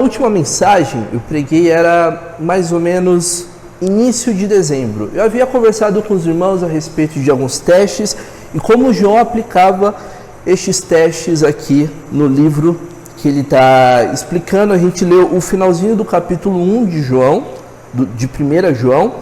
A última mensagem eu preguei era mais ou menos início de dezembro. Eu havia conversado com os irmãos a respeito de alguns testes e como João aplicava estes testes aqui no livro que ele está explicando. A gente leu o finalzinho do capítulo 1 de João, de 1 João,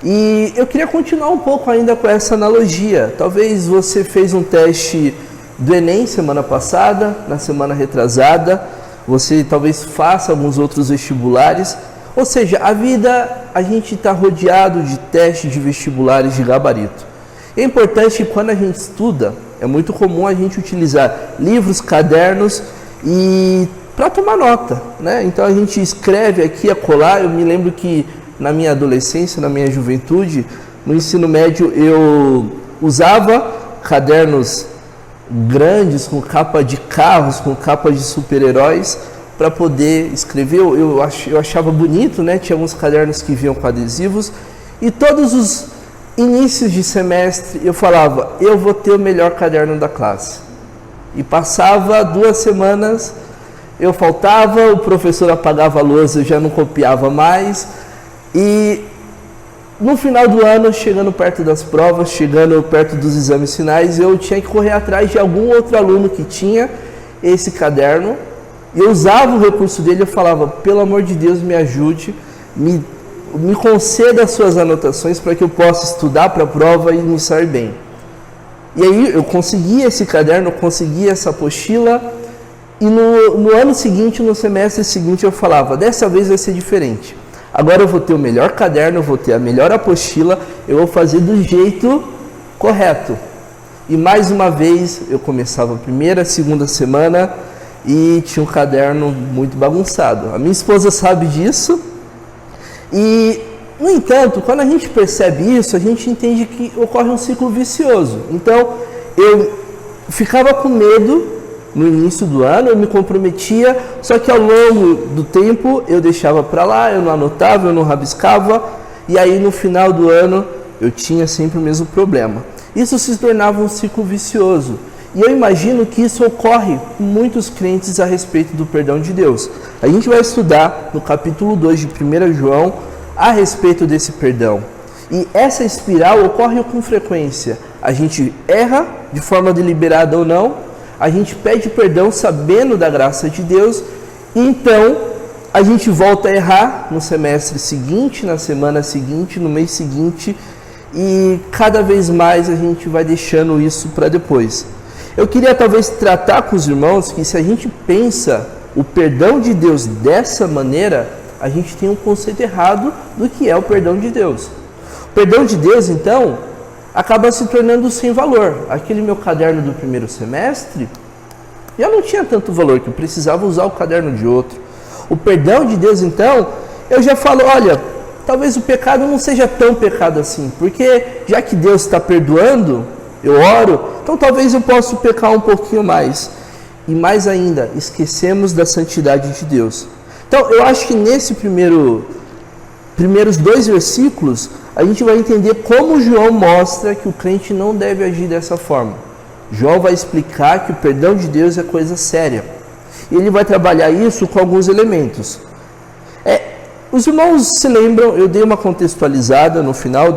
e eu queria continuar um pouco ainda com essa analogia. Talvez você fez um teste do Enem semana passada, na semana retrasada, você talvez faça alguns outros vestibulares, ou seja, a vida, a gente está rodeado de testes de vestibulares de gabarito. É importante que quando a gente estuda, é muito comum a gente utilizar livros, cadernos e para tomar nota, né? Então a gente escreve aqui, acolá. Eu me lembro que na minha adolescência, na minha juventude, no ensino médio, eu usava cadernos grandes, com capa de carros, com capa de super-heróis, para poder escrever. Eu achava bonito, né? Tinha alguns cadernos que vinham com adesivos, e todos os inícios de semestre eu falava, eu vou ter o melhor caderno da classe. E passava 2 semanas, eu faltava, o professor apagava a lousa, eu já não copiava mais, e no final do ano, chegando perto das provas, chegando perto dos exames finais, eu tinha que correr atrás de algum outro aluno que tinha esse caderno. Eu usava o recurso dele, eu falava, pelo amor de Deus, me ajude, me conceda as suas anotações para que eu possa estudar para a prova e me sair bem. E aí eu consegui esse caderno, eu consegui essa apostila, e no ano seguinte, no semestre seguinte, eu falava, dessa vez vai ser diferente. Agora eu vou ter o melhor caderno, eu vou ter a melhor apostila, eu vou fazer do jeito correto. E mais uma vez, eu começava a primeira, segunda semana e tinha um caderno muito bagunçado. A minha esposa sabe disso. E, no entanto, quando a gente percebe isso, a gente entende que ocorre um ciclo vicioso. Então, eu ficava com medo no início do ano, eu me comprometia, só que ao longo do tempo eu deixava para lá, eu não anotava, eu não rabiscava, e aí no final do ano eu tinha sempre o mesmo problema. Isso se tornava um ciclo vicioso, e eu imagino que isso ocorre com muitos crentes a respeito do perdão de Deus. A gente vai estudar no capítulo 2 de 1 João a respeito desse perdão, e essa espiral ocorre com frequência. A gente erra de forma deliberada ou não, a gente pede perdão sabendo da graça de Deus, e então a gente volta a errar no semestre seguinte, na semana seguinte, no mês seguinte, e cada vez mais a gente vai deixando isso para depois. Eu queria talvez tratar com os irmãos que se a gente pensa o perdão de Deus dessa maneira, a gente tem um conceito errado do que é o perdão de Deus. O perdão de Deus, então, acaba se tornando sem valor. Aquele meu caderno do primeiro semestre já não tinha tanto valor, que eu precisava usar o caderno de outro. O perdão de Deus, então, eu já falo, olha, talvez o pecado não seja tão pecado assim, porque já que Deus está perdoando, eu oro, então talvez eu possa pecar um pouquinho mais. E mais ainda, esquecemos da santidade de Deus. Então, eu acho que nesse primeiros 2 versículos, a gente vai entender como João mostra que o crente não deve agir dessa forma. João vai explicar que o perdão de Deus é coisa séria. E ele vai trabalhar isso com alguns elementos. Os irmãos se lembram, eu dei uma contextualizada no final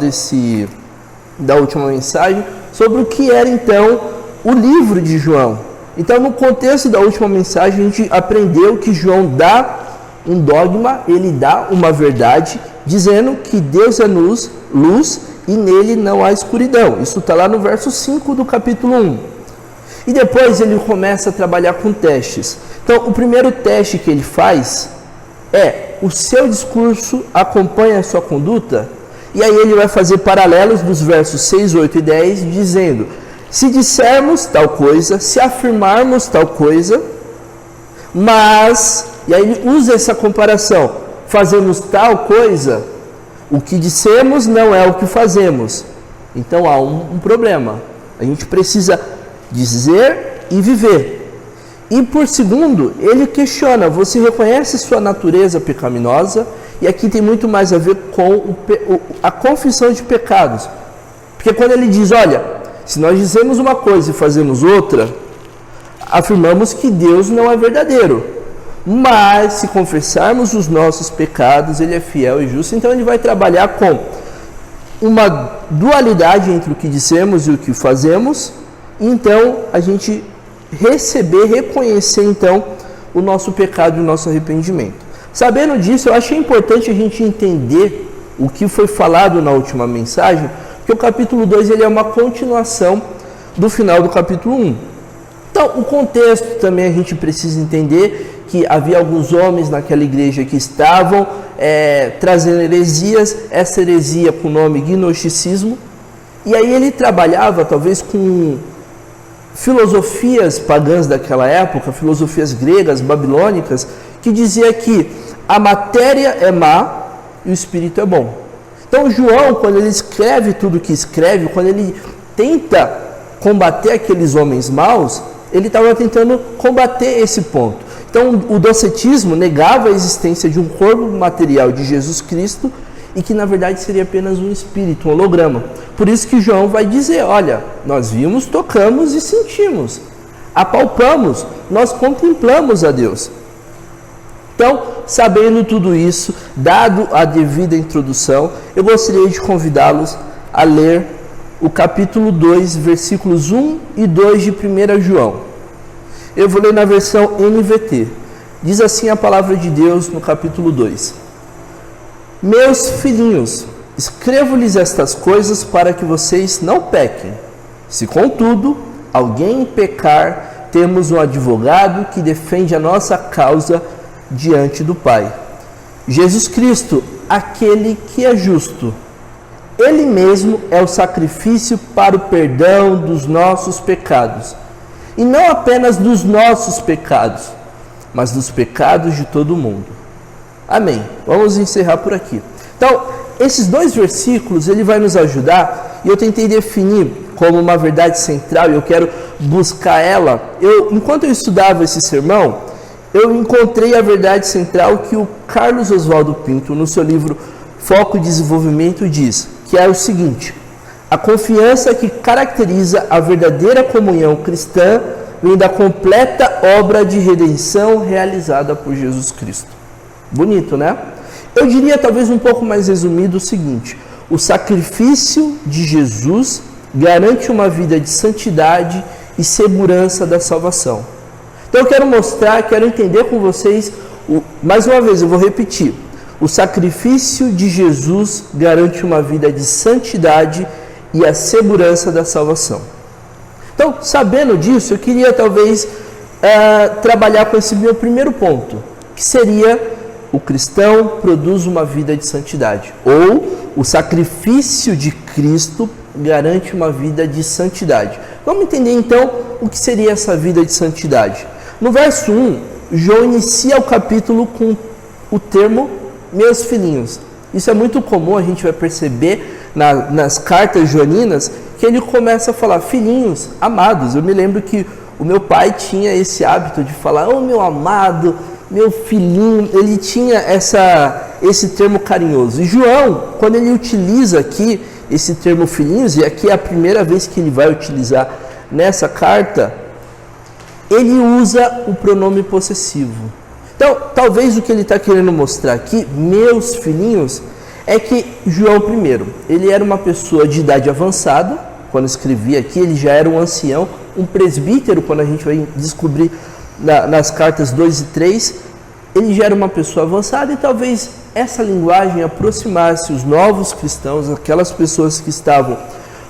da última mensagem, sobre o que era então o livro de João. Então, no contexto da última mensagem, a gente aprendeu que João dá um dogma, ele dá uma verdade, dizendo que Deus é luz e nele não há escuridão. Isso está lá no verso 5 do capítulo 1. E depois ele começa a trabalhar com testes. Então, o primeiro teste que ele faz é: o seu discurso acompanha a sua conduta? E aí ele vai fazer paralelos dos versos 6, 8 e 10, dizendo: se dissermos tal coisa, se afirmarmos tal coisa, mas... E aí ele usa essa comparação: fazemos tal coisa, o que dissemos não é o que fazemos. Então há um problema. A gente precisa dizer e viver. E por segundo, ele questiona: você reconhece sua natureza pecaminosa? E aqui tem muito mais a ver com a confissão de pecados. Porque quando ele diz, olha, se nós dizemos uma coisa e fazemos outra, afirmamos que Deus não é verdadeiro. Mas se confessarmos os nossos pecados, Ele é fiel e justo. Então Ele vai trabalhar com uma dualidade entre o que dissemos e o que fazemos. Então a gente reconhecer então o nosso pecado e o nosso arrependimento. Sabendo disso, eu achei importante a gente entender o que foi falado na última mensagem, porque o capítulo 2 ele é uma continuação do final do capítulo 1. Então, o contexto também a gente precisa entender que havia alguns homens naquela igreja que estavam trazendo heresias, essa heresia com o nome gnosticismo, e aí ele trabalhava talvez com filosofias pagãs daquela época, filosofias gregas, babilônicas, que dizia que a matéria é má e o espírito é bom. Então João, quando ele escreve tudo o que escreve, quando ele tenta combater aqueles homens maus, ele estava tentando combater esse ponto. Então o docetismo negava a existência de um corpo material de Jesus Cristo e que na verdade seria apenas um espírito, um holograma. Por isso que João vai dizer, olha, nós vimos, tocamos e sentimos, apalpamos, nós contemplamos a Deus. Então, sabendo tudo isso, dado a devida introdução, eu gostaria de convidá-los a ler o capítulo 2, versículos 1 e 2 de 1 João. Eu vou ler na versão NVT. Diz assim a palavra de Deus no capítulo 2. Meus filhinhos, escrevo-lhes estas coisas para que vocês não pequem. Se, contudo, alguém pecar, temos um advogado que defende a nossa causa diante do Pai, Jesus Cristo, aquele que é justo. Ele mesmo é o sacrifício para o perdão dos nossos pecados. E não apenas dos nossos pecados, mas dos pecados de todo mundo. Amém. Vamos encerrar por aqui. Então, esses dois versículos, ele vai nos ajudar, e eu tentei definir como uma verdade central, e eu quero buscar ela. Enquanto eu estudava esse sermão, eu encontrei a verdade central que o Carlos Oswaldo Pinto, no seu livro Foco e Desenvolvimento, diz, que é o seguinte: a confiança que caracteriza a verdadeira comunhão cristã vem da completa obra de redenção realizada por Jesus Cristo. Bonito, né? Eu diria, talvez um pouco mais resumido, o seguinte: o sacrifício de Jesus garante uma vida de santidade e segurança da salvação. Então eu quero mostrar, quero entender com vocês, mais uma vez eu vou repetir: o sacrifício de Jesus garante uma vida de santidade e a segurança da salvação. Então, sabendo disso, eu queria talvez trabalhar com esse meu primeiro ponto, que seria: o cristão produz uma vida de santidade, ou o sacrifício de Cristo garante uma vida de santidade. Vamos entender então o que seria essa vida de santidade. No verso 1, João inicia o capítulo com o termo meus filhinhos. Isso é muito comum, a gente vai perceber nas cartas joaninas, que ele começa a falar filhinhos, amados. Eu me lembro que o meu pai tinha esse hábito de falar, oh meu amado, meu filhinho, ele tinha esse termo carinhoso. E João, quando ele utiliza aqui esse termo filhinhos, e aqui é a primeira vez que ele vai utilizar nessa carta, ele usa o pronome possessivo. Então, talvez o que ele está querendo mostrar aqui, meus filhinhos, é que João, primeiro, ele era uma pessoa de idade avançada, quando escrevia aqui, ele já era um ancião, um presbítero, quando a gente vai descobrir nas cartas 2 e 3, ele já era uma pessoa avançada, e talvez essa linguagem aproximasse os novos cristãos, aquelas pessoas que estavam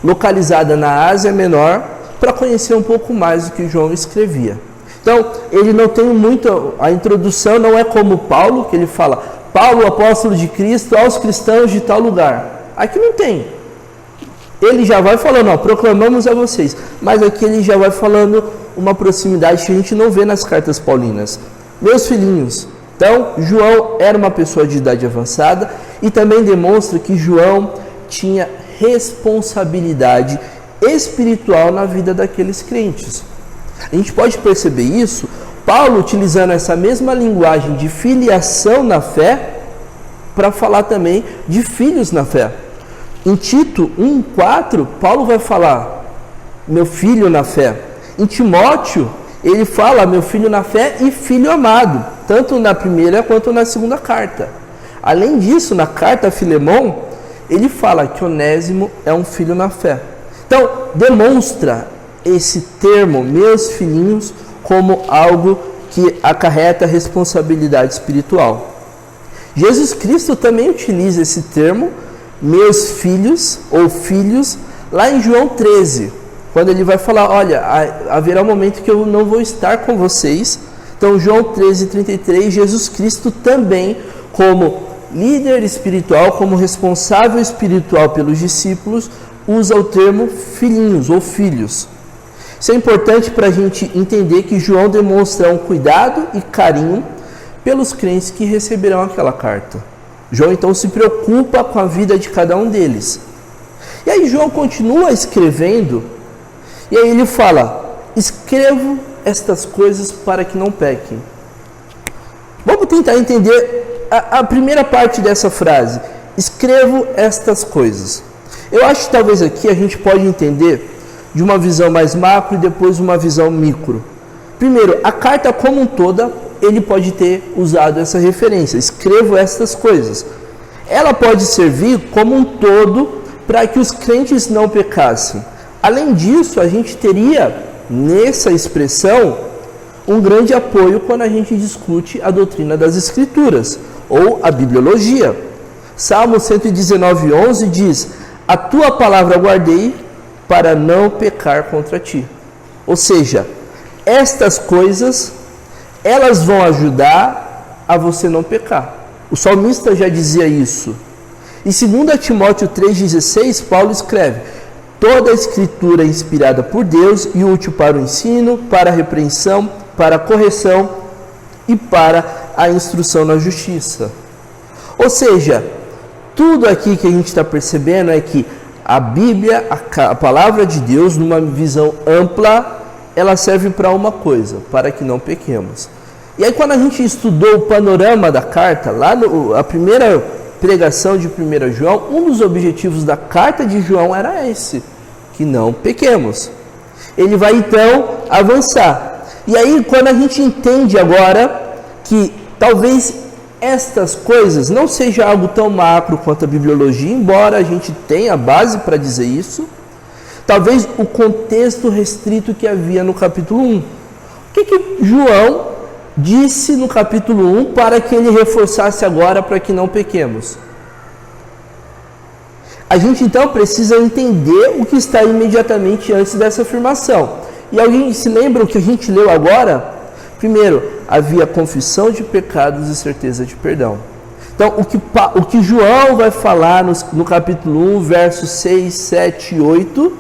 localizadas na Ásia Menor, para conhecer um pouco mais do que João escrevia. Então, ele não tem muito, a introdução não é como Paulo, que ele fala, Paulo, apóstolo de Cristo, aos cristãos de tal lugar. Aqui não tem. Ele já vai falando, ó, proclamamos a vocês. Mas aqui ele já vai falando uma proximidade que a gente não vê nas cartas paulinas. Meus filhinhos. Então, João era uma pessoa de idade avançada e também demonstra que João tinha responsabilidade espiritual na vida daqueles crentes. A gente pode perceber isso, Paulo utilizando essa mesma linguagem de filiação na fé, para falar também de filhos na fé. Em Tito 1,4, Paulo vai falar, meu filho na fé. Em Timóteo, ele fala, meu filho na fé e filho amado. tanto na primeira quanto na segunda carta. Além disso, na carta a Filemão, ele fala que Onésimo é um filho na fé. Então, demonstra esse termo, meus filhinhos, como algo que acarreta responsabilidade espiritual. Jesus Cristo também utiliza esse termo, meus filhos ou filhos, lá em João 13, quando ele vai falar, olha, haverá um momento que eu não vou estar com vocês. Então, João 13:33, Jesus Cristo também, como líder espiritual, como responsável espiritual pelos discípulos, usa o termo filhinhos ou filhos. Isso é importante para a gente entender que João demonstra um cuidado e carinho pelos crentes que receberão aquela carta. João então se preocupa com a vida de cada um deles. E aí João continua escrevendo, e aí ele fala, escrevo estas coisas para que não pequem. Vamos tentar entender a primeira parte dessa frase, escrevo estas coisas. Eu acho que talvez aqui a gente pode entender de uma visão mais macro e depois uma visão micro. Primeiro, a carta como um toda, ele pode ter usado essa referência, escrevo estas coisas. Ela pode servir como um todo para que os crentes não pecassem. Além disso, a gente teria nessa expressão um grande apoio quando a gente discute a doutrina das Escrituras ou a bibliologia. Salmo 119:11 diz, a tua palavra guardei para não pecar contra ti. Ou seja, estas coisas, elas vão ajudar a você não pecar. O salmista já dizia isso. Em 2 Timóteo 3,16, Paulo escreve, toda a escritura é inspirada por Deus e útil para o ensino, para a repreensão, para a correção e para a instrução na justiça. Ou seja, tudo aqui que a gente está percebendo é que a Bíblia, a palavra de Deus, numa visão ampla, ela serve para uma coisa, para que não pequemos. E aí quando a gente estudou o panorama da carta, lá a primeira pregação de 1 João, um dos objetivos da carta de João era esse, que não pequemos. Ele vai então avançar. E aí quando a gente entende agora que talvez estas coisas não seja algo tão macro quanto a bibliologia, embora a gente tenha base para dizer isso, talvez o contexto restrito que havia no capítulo 1. O que João disse no capítulo 1 para que ele reforçasse agora para que não pequemos? A gente então precisa entender o que está imediatamente antes dessa afirmação. E alguém se lembra o que a gente leu agora? Primeiro, havia confissão de pecados e certeza de perdão. Então, o que João vai falar no capítulo 1, versos 6, 7, 8,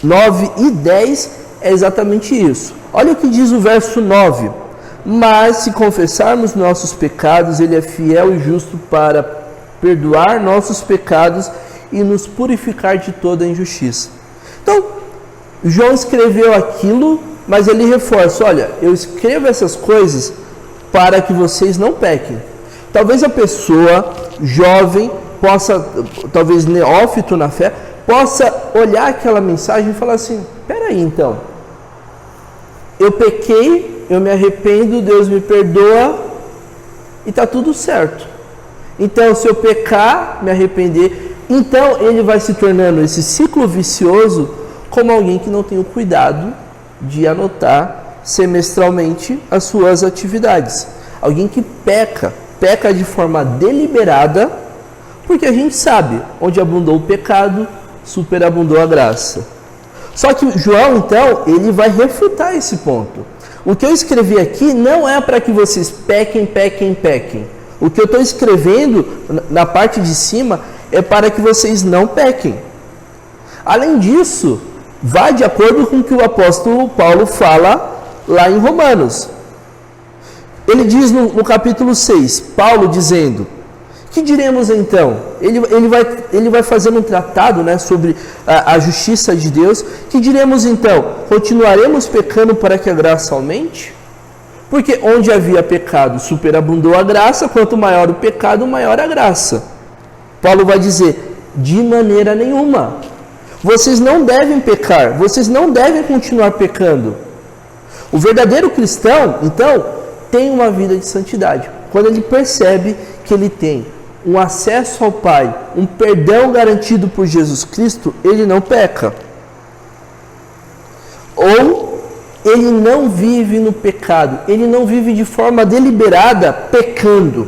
9 e 10 é exatamente isso. Olha o que diz o verso 9. Mas se confessarmos nossos pecados, Ele é fiel e justo para perdoar nossos pecados e nos purificar de toda injustiça. Então, João escreveu aquilo, mas ele reforça, olha, eu escrevo essas coisas para que vocês não pequem. Talvez a pessoa jovem possa, talvez neófito na fé, possa olhar aquela mensagem e falar assim, peraí então, eu pequei, eu me arrependo, Deus me perdoa e está tudo certo. Então, se eu pecar, me arrepender, então ele vai se tornando esse ciclo vicioso como alguém que não tem o cuidado de anotar semestralmente as suas atividades. Alguém que peca de forma deliberada, porque a gente sabe, onde abundou o pecado, superabundou a graça. Só que João, então, ele vai refutar esse ponto. O que eu escrevi aqui não é para que vocês pequem. O que eu estou escrevendo na parte de cima é para que vocês não pequem. Além disso, vai de acordo com o que o apóstolo Paulo fala lá em Romanos. Ele diz no capítulo 6, Paulo dizendo, que diremos então? Ele vai fazer um tratado, né, sobre a justiça de Deus. Que diremos então? Continuaremos pecando para que a graça aumente? Porque onde havia pecado, superabundou a graça. Quanto maior o pecado, maior a graça. Paulo vai dizer, de maneira nenhuma. Vocês não devem pecar, vocês não devem continuar pecando. O verdadeiro cristão, então, tem uma vida de santidade. Quando ele percebe que ele tem um acesso ao Pai, um perdão garantido por Jesus Cristo, ele não peca. Ou ele não vive no pecado, ele não vive de forma deliberada pecando.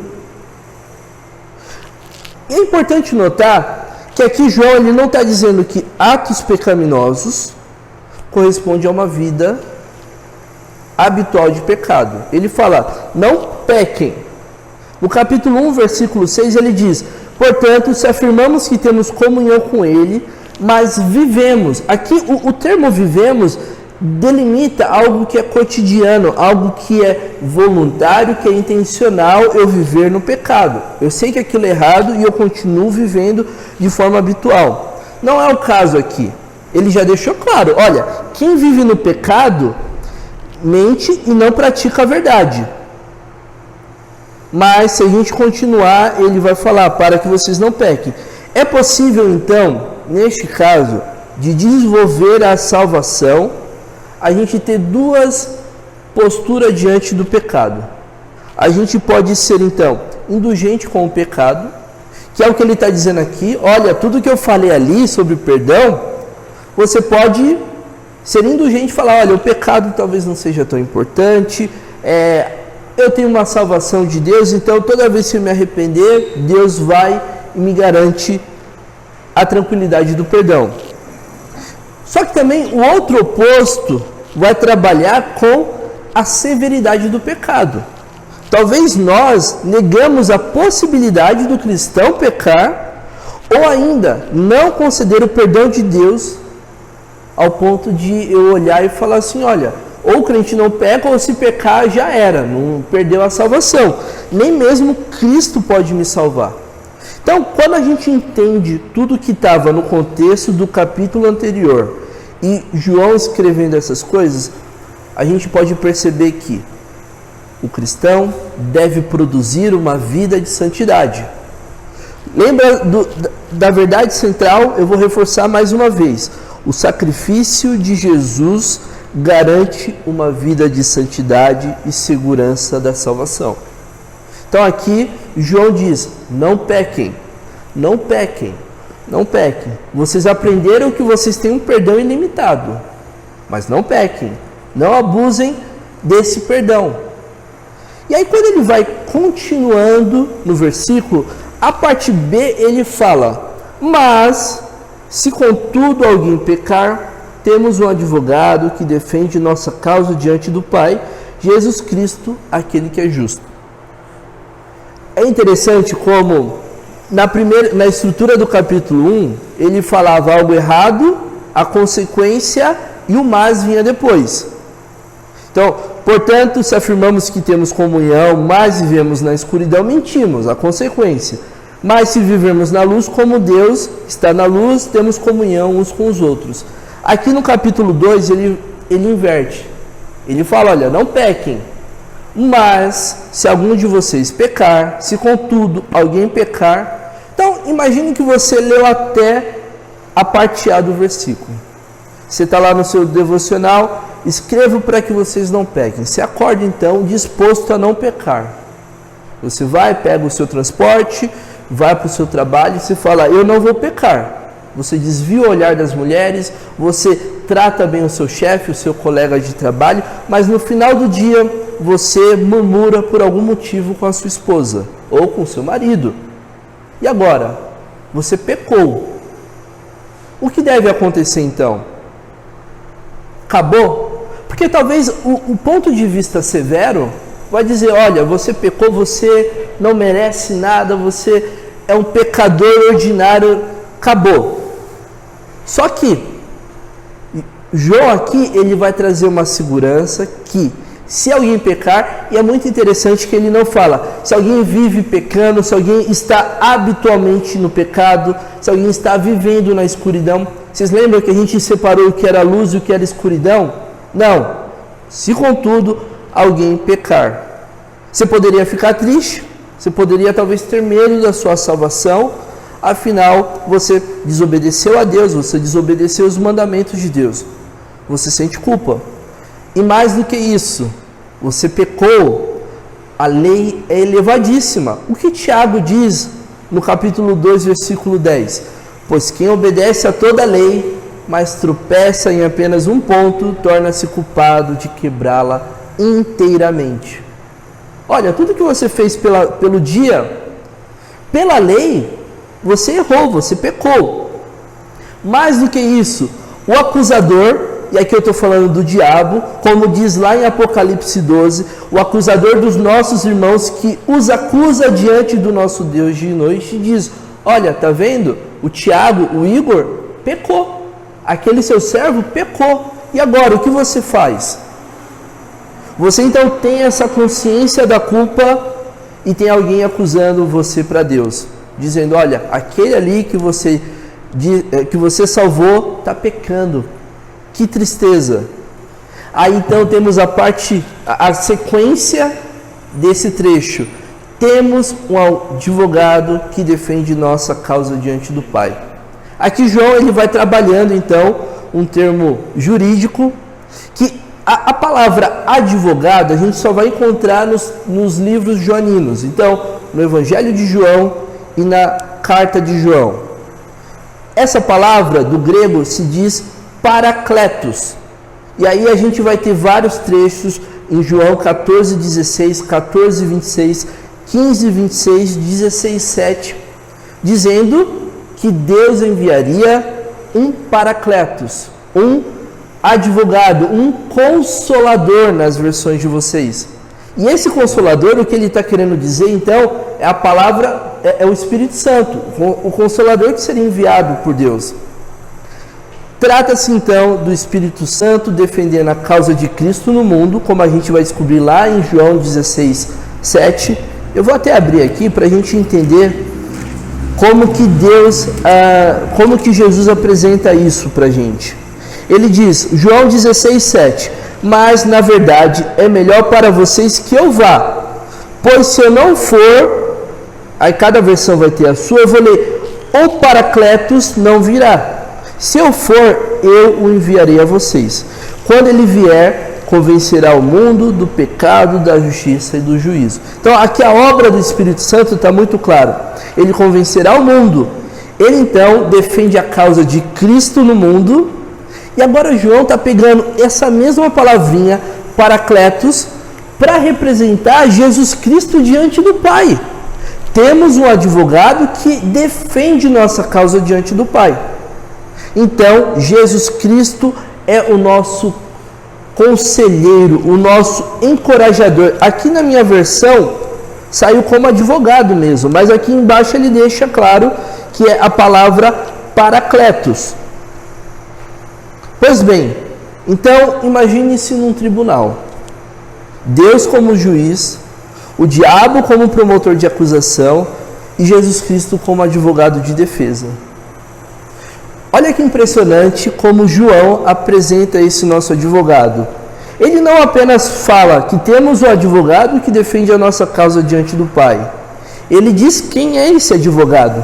É importante notar que aqui João ele não está dizendo que atos pecaminosos correspondem a uma vida habitual de pecado. Ele fala, não pequem. No capítulo 1, versículo 6, ele diz, portanto, se afirmamos que temos comunhão com Ele, mas vivemos. Aqui o termo vivemos delimita algo que é cotidiano, algo que é voluntário, que é intencional eu viver no pecado. Eu sei que aquilo é errado e eu continuo vivendo de forma habitual. Não é o caso aqui. Ele já deixou claro, olha, quem vive no pecado mente e não pratica a verdade. Mas se a gente continuar, ele vai falar, para que vocês não pequem. É possível então, neste caso, de desenvolver a salvação, a gente ter duas posturas diante do pecado. A gente pode ser então indulgente com o pecado, que é o que ele está dizendo aqui. Olha, tudo que eu falei ali sobre perdão, você pode ser indulgente e falar, olha, o pecado talvez não seja tão importante, eu tenho uma salvação de Deus, então toda vez que eu me arrepender, Deus vai e me garante a tranquilidade do perdão. Só que também o outro oposto vai trabalhar com a severidade do pecado. Talvez nós negamos a possibilidade do cristão pecar, ou ainda não conceder o perdão de Deus, ao ponto de eu olhar e falar assim, olha, ou o crente não peca, ou se pecar já era, não perdeu a salvação. Nem mesmo Cristo pode me salvar. Então, quando a gente entende tudo que estava no contexto do capítulo anterior, e João escrevendo essas coisas, a gente pode perceber que o cristão deve produzir uma vida de santidade. Lembra da verdade central? Eu vou reforçar mais uma vez. O sacrifício de Jesus garante uma vida de santidade e segurança da salvação. Então aqui João diz, não pequem, não pequem, não pequem. Vocês aprenderam que vocês têm um perdão ilimitado, mas não pequem, não abusem desse perdão. E aí quando ele vai continuando no versículo, a parte B ele fala, mas se contudo alguém pecar, temos um advogado que defende nossa causa diante do Pai, Jesus Cristo, aquele que é justo. É interessante como na estrutura do capítulo 1, ele falava algo errado, a consequência e o mais vinha depois. Então, portanto, se afirmamos que temos comunhão, mas vivemos na escuridão, mentimos, a consequência. Mas se vivemos na luz, como Deus está na luz, temos comunhão uns com os outros. Aqui no capítulo 2 ele inverte. Ele fala, olha, não pequem, mas se algum de vocês pecar, se contudo alguém pecar. Então imagine que você leu até a parte A do versículo. Você está lá no seu devocional, escrevo para que vocês não pequem. Você acorda então disposto a não pecar. Você vai, pega o seu transporte, vai para o seu trabalho e você fala, eu não vou pecar. Você desvia o olhar das mulheres, você trata bem o seu chefe, o seu colega de trabalho, mas no final do dia você murmura por algum motivo com a sua esposa ou com o seu marido. E agora? Você pecou. O que deve acontecer então? Acabou? Porque talvez o ponto de vista severo vai dizer, olha, você pecou, você não merece nada, você é um pecador ordinário, acabou. Só que João aqui ele vai trazer uma segurança que se alguém pecar, e é muito interessante que ele não fala se alguém vive pecando, se alguém está habitualmente no pecado, se alguém está vivendo na escuridão. Vocês lembram que a gente separou o que era luz e o que era escuridão? Não. Se contudo alguém pecar, você poderia ficar triste, você poderia talvez ter medo da sua salvação. Afinal, você desobedeceu a Deus, você desobedeceu os mandamentos de Deus. Você sente culpa. E mais do que isso, você pecou, A lei é elevadíssima. O que Tiago diz no capítulo 2, versículo 10? Pois quem obedece a toda a lei, mas tropeça em apenas um ponto, torna-se culpado de quebrá-la inteiramente. Olha, tudo que você fez pelo dia, pela lei, você errou, você pecou. Mais do que isso, o acusador, e aqui eu estou falando do diabo, como diz lá em Apocalipse 12, o acusador dos nossos irmãos que os acusa diante do nosso Deus de noite e diz: olha, tá vendo? O Tiago, o Igor, pecou. Aquele seu servo pecou. E agora, o que você faz? Você então tem essa consciência da culpa e tem alguém acusando você para Deus, dizendo: olha, aquele ali que você salvou está pecando. Que tristeza. Aí então temos a sequência desse trecho. Temos um advogado que defende nossa causa diante do Pai. Aqui João ele vai trabalhando então um termo jurídico que a palavra advogado a gente só vai encontrar nos livros joaninos. Então, no Evangelho de João e na Carta de João. Essa palavra do grego se diz Paracletos. E aí a gente vai ter vários trechos em João 14, 16, 14, 26, 15, 26, 16, 7, dizendo que Deus enviaria um Paracletos, um advogado, um consolador nas versões de vocês. E esse consolador, o que ele está querendo dizer então, é a palavra, é o Espírito Santo, o consolador que seria enviado por Deus. Trata-se então do Espírito Santo defendendo a causa de Cristo no mundo, como a gente vai descobrir lá em João 16, 7. Eu vou até abrir aqui para a gente entender como que Jesus apresenta isso para a gente. Ele diz, João 16, 7, mas na verdade é melhor para vocês que eu vá, pois se eu não for, aí cada versão vai ter a sua, eu vou ler, o Paracletos não virá. Se eu for, eu o enviarei a vocês. Quando ele vier, convencerá o mundo do pecado, da justiça e do juízo. Então, aqui a obra do Espírito Santo está muito clara. Ele convencerá o mundo. Ele, então, defende a causa de Cristo no mundo. E agora João está pegando essa mesma palavrinha, Paracletos, para representar Jesus Cristo diante do Pai. Temos um advogado que defende nossa causa diante do Pai. Então, Jesus Cristo é o nosso conselheiro, o nosso encorajador. Aqui na minha versão, saiu como advogado mesmo, mas aqui embaixo ele deixa claro que é a palavra Paracletos. Pois bem, então imagine-se num tribunal. Deus como juiz, o diabo como promotor de acusação e Jesus Cristo como advogado de defesa. Olha que impressionante como João apresenta esse nosso advogado. Ele não apenas fala que temos um advogado que defende a nossa causa diante do Pai. Ele diz quem é esse advogado.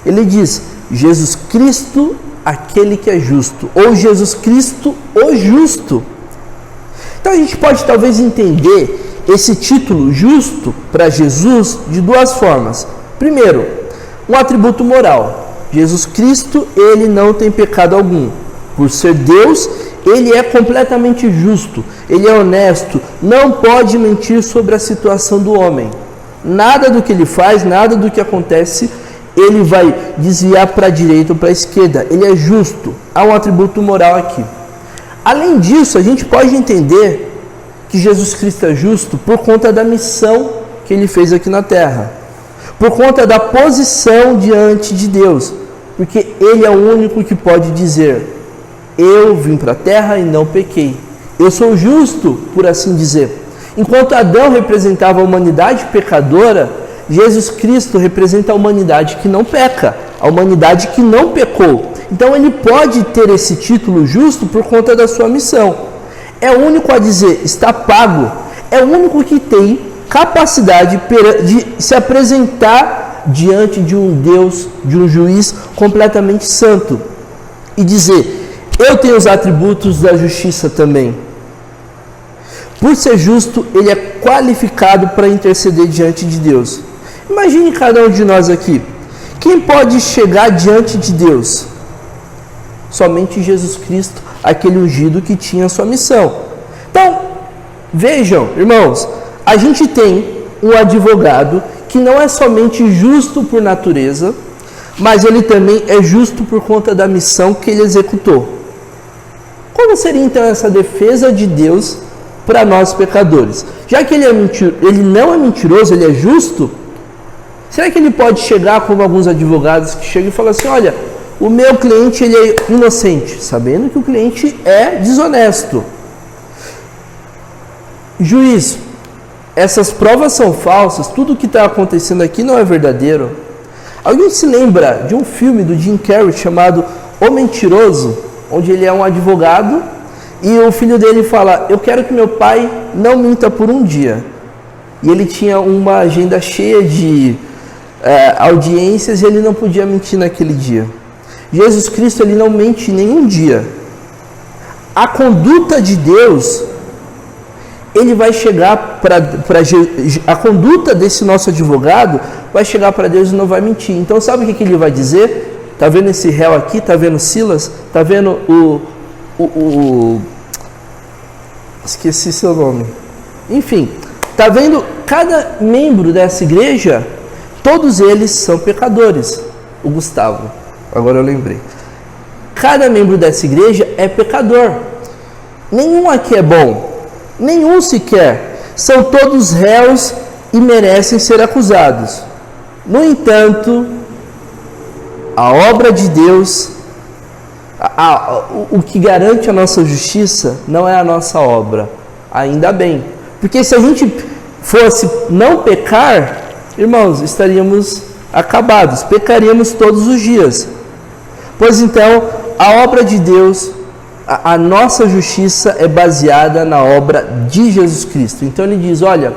Ele diz Jesus Cristo, aquele que é justo. Ou Jesus Cristo, o justo. Então a gente pode talvez entender esse título justo para Jesus de duas formas. Primeiro, um atributo moral. Jesus Cristo, ele não tem pecado algum. Por ser Deus, ele é completamente justo, ele é honesto, não pode mentir sobre a situação do homem. Nada do que ele faz, nada do que acontece, ele vai desviar para a direita ou para a esquerda. Ele é justo, há um atributo moral aqui. Além disso, a gente pode entender que Jesus Cristo é justo por conta da missão que ele fez aqui na terra. Por conta da posição diante de Deus, porque ele é o único que pode dizer, eu vim para a terra e não pequei. Eu sou justo, por assim dizer. Enquanto Adão representava a humanidade pecadora, Jesus Cristo representa a humanidade que não peca, a humanidade que não pecou. Então ele pode ter esse título justo por conta da sua missão. É o único a dizer, está pago. É o único que tem capacidade de se apresentar diante de um Deus, de um juiz completamente santo e dizer, eu tenho os atributos da justiça também. por ser justo, ele é qualificado para interceder diante de Deus. Imagine cada um de nós aqui. Quem pode chegar diante de Deus? Somente Jesus Cristo, aquele ungido que tinha a sua missão. Então, vejam, irmãos, a gente tem um advogado que não é somente justo por natureza, mas ele também é justo por conta da missão que ele executou. Como seria então essa defesa de Deus para nós pecadores? Já que ele não é mentiroso, ele é justo, será que ele pode chegar como alguns advogados que chegam e falam assim, olha, o meu cliente ele é inocente, sabendo que o cliente é desonesto. Juiz, essas provas são falsas, tudo o que está acontecendo aqui não é verdadeiro. Alguém se lembra de um filme do Jim Carrey chamado O Mentiroso, onde ele é um advogado e o filho dele fala, eu quero que meu pai não minta por um dia. E ele tinha uma agenda cheia de audiências e ele não podia mentir naquele dia. Jesus Cristo, ele não mente nenhum dia. A conduta de Deus, ele vai chegar a conduta desse nosso advogado vai chegar para Deus e não vai mentir. Então sabe o que ele vai dizer? Tá vendo esse réu aqui? Tá vendo Silas? Tá vendo esqueci seu nome. Enfim, tá vendo cada membro dessa igreja? Todos eles são pecadores. O Gustavo, agora eu lembrei. Cada membro dessa igreja é pecador. Nenhum aqui é bom. Nenhum sequer. São todos réus e merecem ser acusados. No entanto, a obra de Deus, o que garante a nossa justiça não é a nossa obra. Ainda bem. Porque se a gente fosse não pecar, irmãos, estaríamos acabados. Pecaríamos todos os dias. Pois então, a obra de Deus, a nossa justiça é baseada na obra de Jesus Cristo. Então ele diz, olha,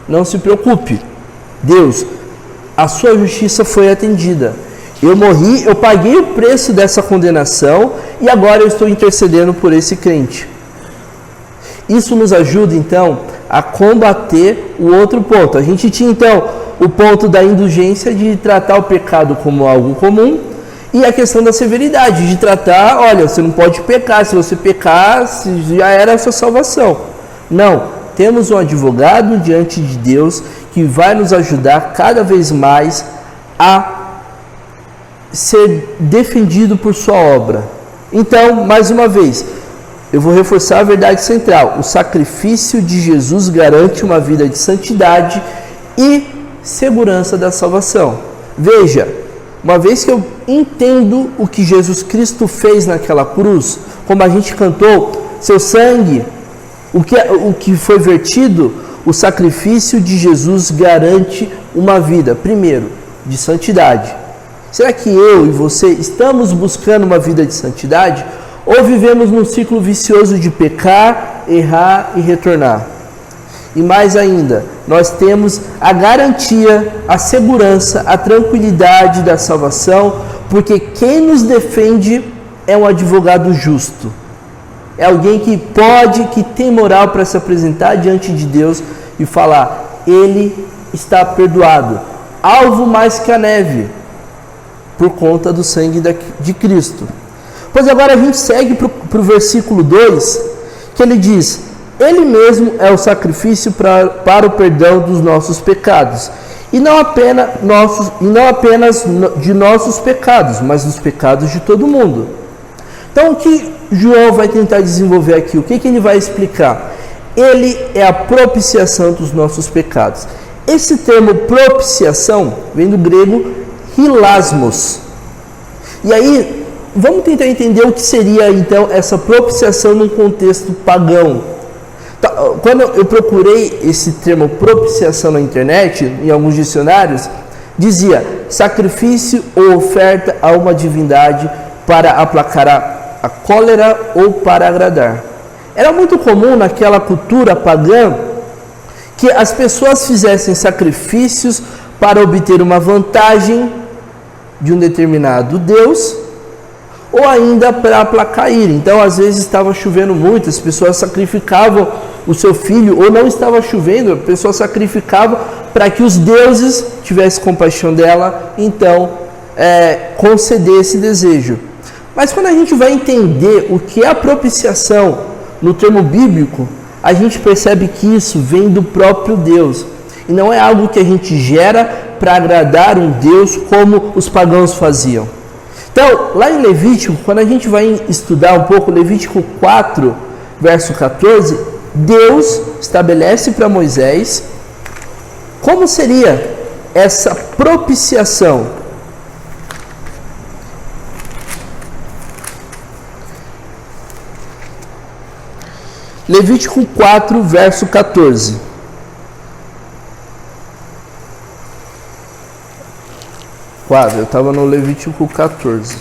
não se preocupe, Deus, a sua justiça foi atendida. Eu morri, eu paguei o preço dessa condenação e agora eu estou intercedendo por esse crente. Isso nos ajuda então a combater o outro ponto. A gente tinha então o ponto da indulgência de tratar o pecado como algo comum, e a questão da severidade, de tratar, olha, você não pode pecar, se você pecar, já era a sua salvação. Não, temos um advogado diante de Deus que vai nos ajudar cada vez mais a ser defendido por sua obra. Então, mais uma vez, eu vou reforçar a verdade central. O sacrifício de Jesus garante uma vida de santidade e segurança da salvação. Veja, uma vez que eu entendo o que Jesus Cristo fez naquela cruz, como a gente cantou, seu sangue, o que foi vertido, o sacrifício de Jesus garante uma vida, primeiro, de santidade. Será que eu e você estamos buscando uma vida de santidade? Ou vivemos num ciclo vicioso de pecar, errar e retornar? E mais ainda, nós temos a garantia, a segurança, a tranquilidade da salvação, porque quem nos defende é um advogado justo. É alguém que pode, que tem moral para se apresentar diante de Deus e falar, ele está perdoado, alvo mais que a neve, por conta do sangue de Cristo. Pois agora a gente segue para o versículo 2, que ele diz, ele mesmo é o sacrifício para o perdão dos nossos pecados, e não apenas de nossos pecados, mas dos pecados de todo mundo. Então o que João vai tentar desenvolver aqui? O que ele vai explicar? Ele é a propiciação dos nossos pecados. Esse termo propiciação vem do grego hilasmos. E aí, vamos tentar entender o que seria então essa propiciação num contexto pagão. Quando eu procurei esse termo propiciação na internet, em alguns dicionários, dizia sacrifício ou oferta a uma divindade para aplacar a cólera ou para agradar. Era muito comum naquela cultura pagã que as pessoas fizessem sacrifícios para obter uma vantagem de um determinado Deus, ou ainda para aplacar ira. Então, às vezes estava chovendo muito, as pessoas sacrificavam o seu filho, ou não estava chovendo, a pessoa sacrificava para que os deuses tivessem compaixão dela, então conceder esse desejo. Mas quando a gente vai entender o que é a propiciação no termo bíblico, a gente percebe que isso vem do próprio Deus. E não é algo que a gente gera para agradar um Deus como os pagãos faziam. Então, lá em Levítico, quando a gente vai estudar um pouco, Levítico 4, verso 14, Deus estabelece para Moisés como seria essa propiciação. Levítico 4, verso 14. Eu estava no Levítico 14.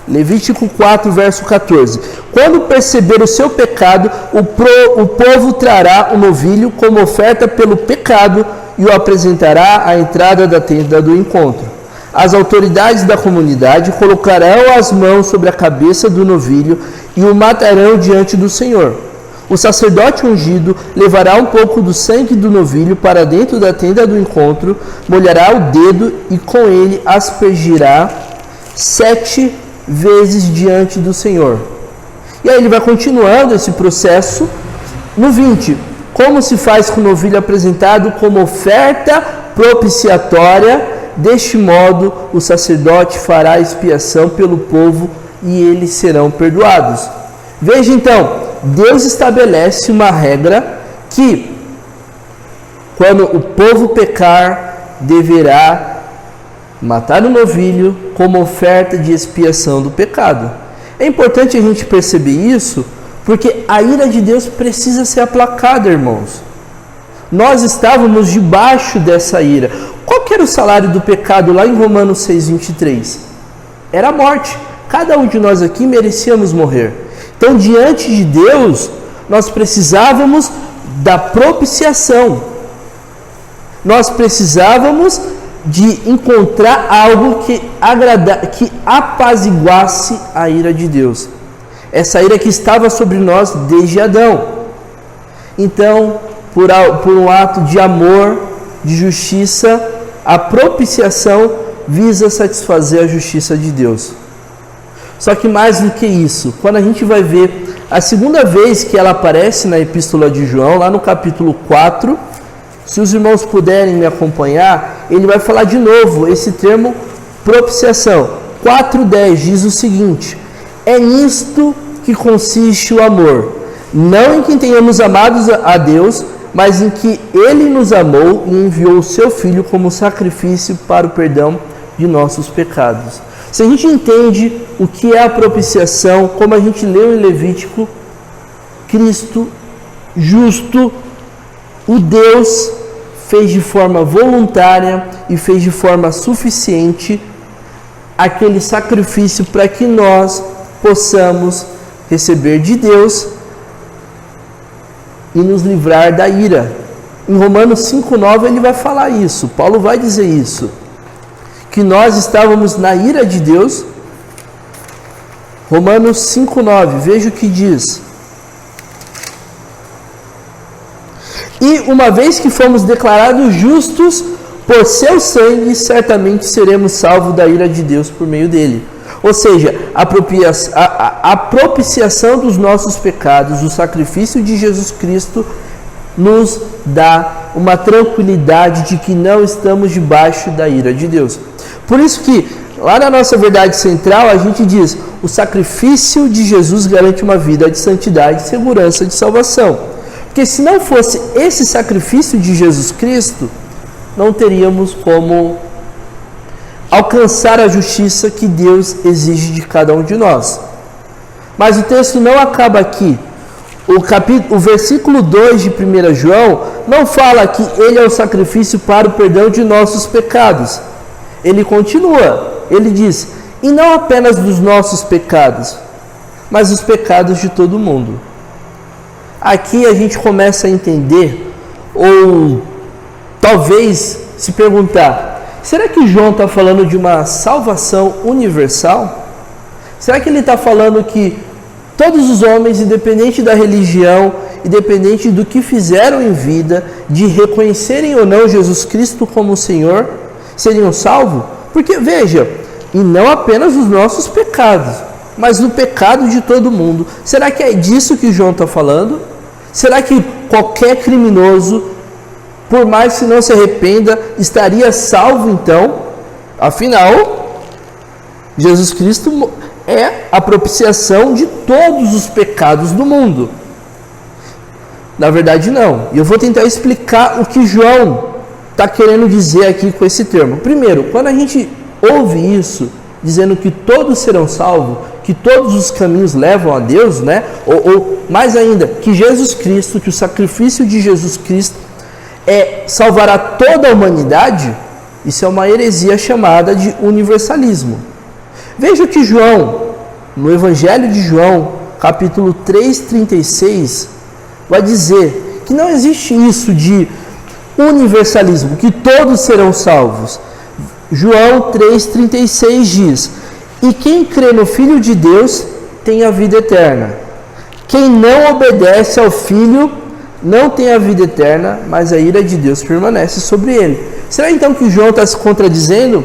Levítico 4, verso 14. Quando perceber o seu pecado, o povo trará um novilho como oferta pelo pecado e o apresentará à entrada da tenda do encontro. As autoridades da comunidade colocarão as mãos sobre a cabeça do novilho e o matarão diante do Senhor. O sacerdote ungido levará um pouco do sangue do novilho para dentro da tenda do encontro, molhará o dedo e com ele aspergirá 7 vezes diante do Senhor. E aí ele vai continuando esse processo. No 20, como se faz com o novilho apresentado como oferta propiciatória, deste modo o sacerdote fará expiação pelo povo e eles serão perdoados. Veja então, Deus estabelece uma regra que, quando o povo pecar, deverá matar o novilho como oferta de expiação do pecado. É importante a gente perceber isso, porque a ira de Deus precisa ser aplacada, irmãos. Nós estávamos debaixo dessa ira. Qual que era o salário do pecado lá em Romanos 6,23? Era a morte. Cada um de nós aqui merecíamos morrer. Então, diante de Deus, nós precisávamos da propiciação. Nós precisávamos de encontrar algo que apaziguasse a ira de Deus. Essa ira que estava sobre nós desde Adão. Então, por um ato de amor, de justiça, a propiciação visa satisfazer a justiça de Deus. Só que mais do que isso, quando a gente vai ver a segunda vez que ela aparece na Epístola de João, lá no capítulo 4, se os irmãos puderem me acompanhar, ele vai falar de novo esse termo propiciação. 4:10 diz o seguinte: é nisto que consiste o amor, não em que tenhamos amado a Deus, mas em que Ele nos amou e enviou o Seu Filho como sacrifício para o perdão de nossos pecados. Se a gente entende o que é a propiciação, como a gente leu em Levítico, Cristo, justo, o Deus fez de forma voluntária e fez de forma suficiente aquele sacrifício para que nós possamos receber de Deus e nos livrar da ira. Em Romanos 5,9 ele vai falar isso, Paulo vai dizer isso, que nós estávamos na ira de Deus. Romanos 5,9, veja o que diz: e uma vez que fomos declarados justos por seu sangue, certamente seremos salvos da ira de Deus por meio dele. Ou seja, a propiciação dos nossos pecados, o sacrifício de Jesus Cristo, nos dá uma tranquilidade de que não estamos debaixo da ira de Deus. Por isso que, lá na nossa verdade central, a gente diz: o sacrifício de Jesus garante uma vida de santidade e segurança de salvação. Porque se não fosse esse sacrifício de Jesus Cristo, não teríamos como alcançar a justiça que Deus exige de cada um de nós. Mas o texto não acaba aqui. O versículo 2 de 1 João não fala que ele é o sacrifício para o perdão de nossos pecados. Ele continua, ele diz: e não apenas dos nossos pecados, mas os pecados de todo mundo. Aqui a gente começa a entender, ou talvez se perguntar: será que João está falando de uma salvação universal? Será que ele está falando que todos os homens, independente da religião, independente do que fizeram em vida, de reconhecerem ou não Jesus Cristo como Senhor, seriam salvos? Porque, veja, e não apenas os nossos pecados, mas o pecado de todo mundo. Será que é disso que João está falando? Será que qualquer criminoso, por mais que não se arrependa, estaria salvo então? Afinal, Jesus Cristo é a propiciação de todos os pecados do mundo. Na verdade, não. E eu vou tentar explicar o que João está querendo dizer aqui com esse termo. Primeiro, quando a gente ouve isso, dizendo que todos serão salvos, que todos os caminhos levam a Deus, né? Ou mais ainda, que Jesus Cristo, que o sacrifício de Jesus Cristo salvará toda a humanidade, isso é uma heresia chamada de universalismo. Veja que João, no Evangelho de João, capítulo 3:36, vai dizer que não existe isso de universalismo, que todos serão salvos. João 3:36 diz: e quem crê no Filho de Deus tem a vida eterna. Quem não obedece ao Filho não tem a vida eterna, mas a ira de Deus permanece sobre ele. Será então que João está se contradizendo?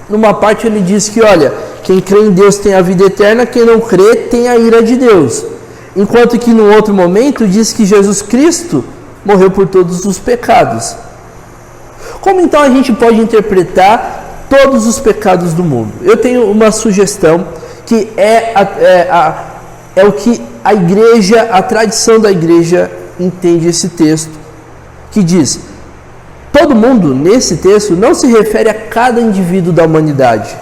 Numa parte ele diz que, olha, quem crê em Deus tem a vida eterna, quem não crê tem a ira de Deus. Enquanto que no outro momento diz que Jesus Cristo morreu por todos os pecados. Como então a gente pode interpretar todos os pecados do mundo? Eu tenho uma sugestão que é o que a igreja, a tradição da igreja entende esse texto, que diz: todo mundo nesse texto não se refere a cada indivíduo da humanidade,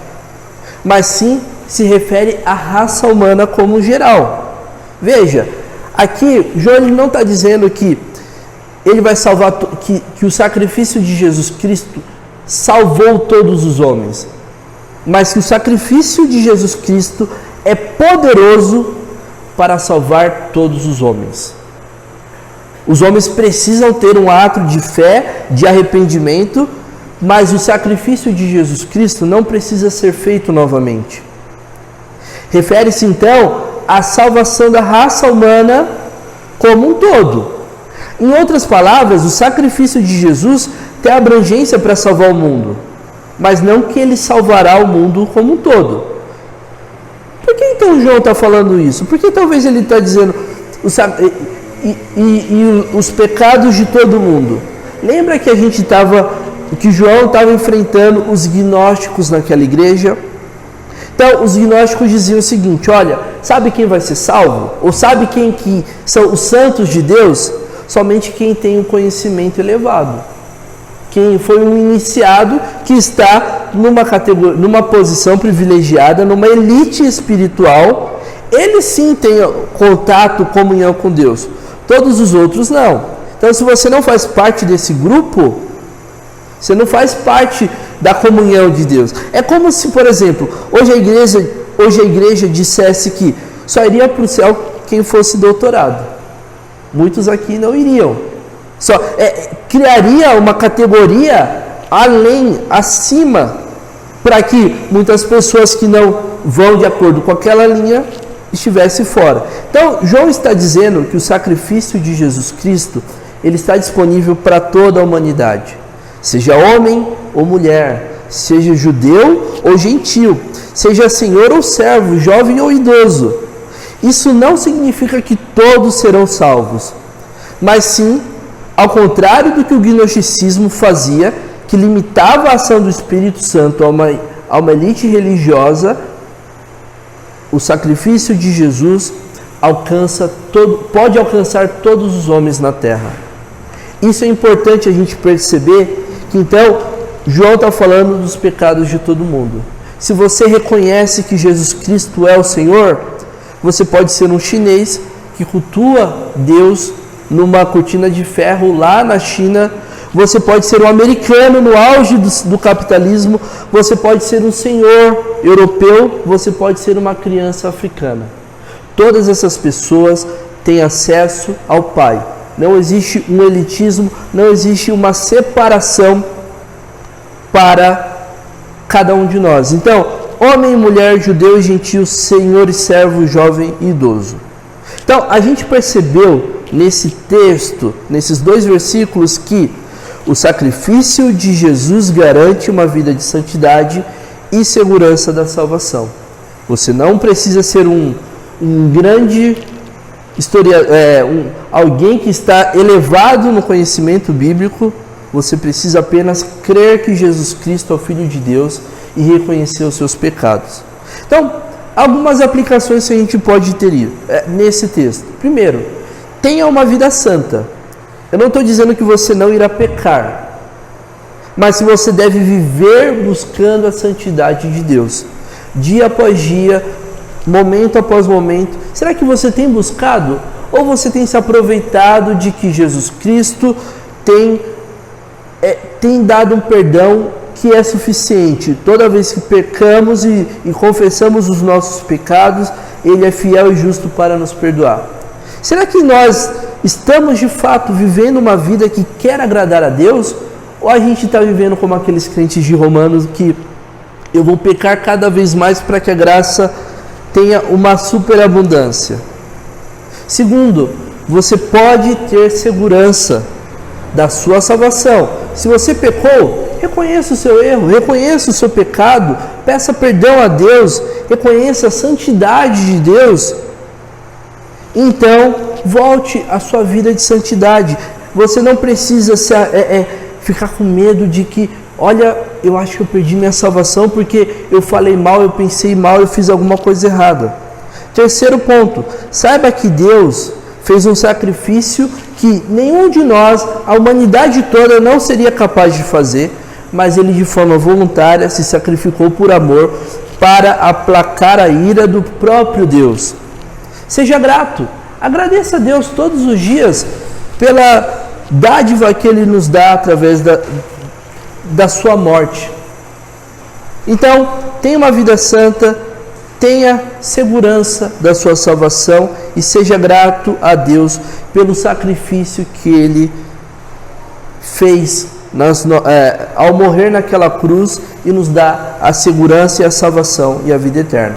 mas sim se refere à raça humana como geral. Veja, aqui João não está dizendo que ele vai salvar, que o sacrifício de Jesus Cristo salvou todos os homens, mas que o sacrifício de Jesus Cristo é poderoso para salvar todos os homens. Os homens precisam ter um ato de fé, de arrependimento, mas o sacrifício de Jesus Cristo não precisa ser feito novamente. Refere-se então à salvação da raça humana como um todo. Em outras palavras, o sacrifício de Jesus tem abrangência para salvar o mundo, mas não que ele salvará o mundo como um todo. Por que então João está falando isso? Porque talvez ele está dizendo os pecados de todo mundo. Lembra que que João estava enfrentando os gnósticos naquela igreja? Então, os gnósticos diziam o seguinte: olha, sabe quem vai ser salvo? Ou sabe quem que são os santos de Deus? Somente quem tem um conhecimento elevado. Quem foi um iniciado que está numa posição privilegiada, numa elite espiritual, ele sim tem contato, comunhão com Deus. Todos os outros não. Então, se você não faz parte desse grupo, você não faz parte da comunhão de Deus. É como se, por exemplo, hoje a igreja dissesse que só iria para o céu quem fosse doutorado. Muitos aqui não iriam. Criaria uma categoria acima, para que muitas pessoas que não vão de acordo com aquela linha estivesse fora. Então, João está dizendo que o sacrifício de Jesus Cristo, ele está disponível para toda a humanidade, seja homem ou mulher, seja judeu ou gentil, seja senhor ou servo, jovem ou idoso. Isso não significa que todos serão salvos, mas sim, ao contrário do que o gnosticismo fazia, que limitava a ação do Espírito Santo a uma elite religiosa, o sacrifício de Jesus pode alcançar todos os homens na terra. Isso é importante a gente perceber, que então João está falando dos pecados de todo mundo. Se você reconhece que Jesus Cristo é o Senhor, você pode ser um chinês que cultua Deus numa cortina de ferro lá na China. Você pode ser um americano no auge do capitalismo. Você pode ser um senhor europeu. Você pode ser uma criança africana. Todas essas pessoas têm acesso ao Pai. Não existe um elitismo, não existe uma separação para cada um de nós. Então, homem e mulher, judeu e gentil, senhor e servo, jovem e idoso. Então, a gente percebeu nesse texto, nesses 2 versículos, que o sacrifício de Jesus garante uma vida de santidade e segurança da salvação. Você não precisa ser um grande alguém que está elevado no conhecimento bíblico. Você precisa apenas crer que Jesus Cristo é o Filho de Deus e reconhecer os seus pecados. Então, algumas aplicações que a gente pode ter nesse texto. Primeiro, tenha uma vida santa. Eu não estou dizendo que você não irá pecar, mas se você deve viver buscando a santidade de Deus, dia após dia, momento após momento. Será que você tem buscado? Ou você tem se aproveitado de que Jesus Cristo tem dado um perdão que é suficiente? Toda vez que pecamos e confessamos os nossos pecados, Ele é fiel e justo para nos perdoar. Será que nós estamos de fato vivendo uma vida que quer agradar a Deus? Ou a gente está vivendo como aqueles crentes de Romanos que eu vou pecar cada vez mais para que a graça tenha uma superabundância? Segundo, você pode ter segurança da sua salvação. Se você pecou, reconheça o seu erro, reconheça o seu pecado, peça perdão a Deus, reconheça a santidade de Deus. Então, volte à sua vida de santidade. Você não precisa ficar com medo de que, olha, eu acho que eu perdi minha salvação porque eu falei mal, eu pensei mal, eu fiz alguma coisa errada. Terceiro ponto, saiba que Deus fez um sacrifício que nenhum de nós, a humanidade toda, não seria capaz de fazer, mas Ele de forma voluntária se sacrificou por amor para aplacar a ira do próprio Deus. Seja grato, agradeça a Deus todos os dias pela dádiva que Ele nos dá através da sua morte. Então, tenha uma vida santa, tenha segurança da sua salvação e seja grato a Deus pelo sacrifício que Ele fez ao morrer naquela cruz e nos dá a segurança e a salvação e a vida eterna.